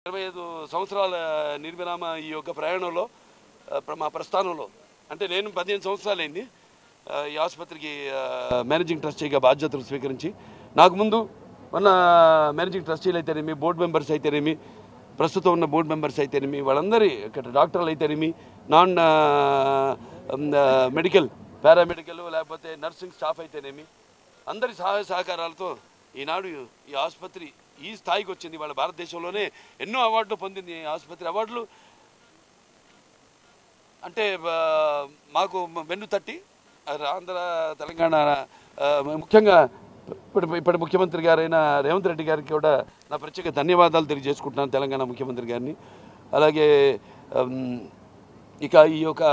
25 సంవత్సరాల నిర్విరామ ఈ యొక్క ప్రయాణంలో మా ప్రస్థానంలో అంటే నేను 15 సంవత్సరాలైంది ఈ ఆసుపత్రికి మేనేజింగ్ ట్రస్టీగా బాధ్యతలు స్వీకరించి నాకు ముందు ఉన్న మేనేజింగ్ ట్రస్టీలు అయితేనేమి బోర్డు మెంబర్స్ అయితేనేమి ప్రస్తుతం ఉన్న బోర్డు మెంబర్స్ అయితేనేమి వాళ్ళందరి ఇక్కడ డాక్టర్లు అయితేనేమి నాన్ మెడికల్ పారామెడికల్ లేకపోతే నర్సింగ్ స్టాఫ్ అయితేనేమి అందరి సహాయ సహకారాలతో ఈనాడు ఈ ఆసుపత్రి ఈ స్థాయికి వచ్చింది. వాళ్ళ భారతదేశంలోనే ఎన్నో అవార్డులు పొందింది ఈ ఆసుపత్రి. అవార్డులు అంటే మాకు వెన్ను తట్టి ఆంధ్ర తెలంగాణ ముఖ్యంగా ఇప్పటి ముఖ్యమంత్రి గారైన రేవంత్ రెడ్డి గారికి కూడా నా ప్రత్యేక ధన్యవాదాలు తెలియజేసుకుంటున్నాను, తెలంగాణ ముఖ్యమంత్రి గారిని. అలాగే ఇక ఈ యొక్క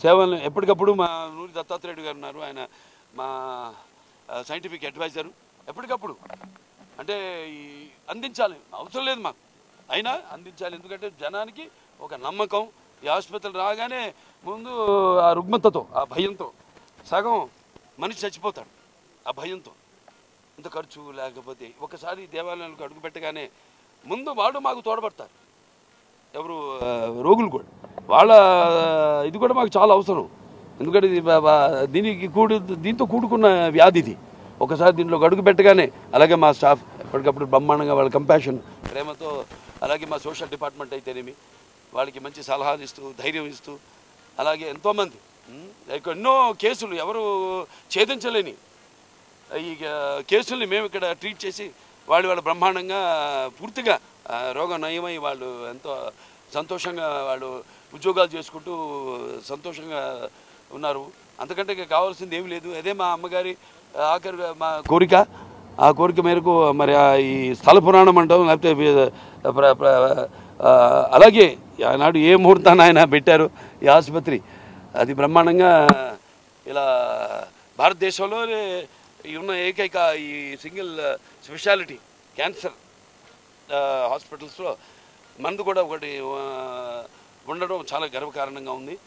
సేవలను ఎప్పటికప్పుడు మా నూరి దత్తాత్రేయుడు గారు ఉన్నారు, ఆయన మా సైంటిఫిక్ అడ్వైజరు. ఎప్పటికప్పుడు అంటే అందించాలి, అవసరం లేదు మాకు, అయినా అందించాలి. ఎందుకంటే జనానికి ఒక నమ్మకం. ఈ ఆసుపత్రి రాగానే ముందు ఆ రుగ్మతతో ఆ భయంతో సగం మనిషి చచ్చిపోతాడు. ఆ భయంతో ఇంత ఖర్చు లేకపోతే ఒకసారి దేవాలయాలకు అడుగు పెట్టగానే ముందు వాడు మాకు తోడబడతారు. ఎవరు రోగులు కూడా వాళ్ళ ఇది కూడా మాకు చాలా అవసరం. ఎందుకంటే దీంతో కూడుకున్న వ్యాధి ఇది. ఒకసారి దీంట్లో అడుగు పెట్టగానే అలాగే మా స్టాఫ్ ఎప్పటికప్పుడు బ్రహ్మాండంగా వాళ్ళ కంపాషన్ ప్రేమతో, అలాగే మా సోషల్ డిపార్ట్మెంట్ అయితేనేమి వాళ్ళకి మంచి సలహాలు ఇస్తూ ధైర్యం ఇస్తూ, అలాగే ఎంతోమంది ఎన్నో కేసులు ఎవరు ఛేదించలేని ఈ కేసుల్ని మేము ఇక్కడ ట్రీట్ చేసి వాళ్ళు బ్రహ్మాండంగా పూర్తిగా రోగం నయమై వాళ్ళు ఎంతో సంతోషంగా వాళ్ళు ఉద్యోగాలు చేసుకుంటూ సంతోషంగా ఉన్నారు. అంతకంటే కావాల్సింది ఏమీ లేదు. అదే మా అమ్మగారి ఆఖరి మా కోరిక. ఆ కోరిక మేరకు మరి ఈ స్థల పురాణం అంటాం, లేకపోతే అలాగే ఆనాడు ఏ ముహూర్తాన్ని ఆయన పెట్టారు ఈ ఆసుపత్రి, అది బ్రహ్మాండంగా ఇలా భారతదేశంలోనే ఉన్న ఏకైక ఈ సింగిల్ స్పెషాలిటీ క్యాన్సర్ హాస్పిటల్స్లో మనది కూడా ఒకటి ఉండడం చాలా గర్వకారణంగా ఉంది.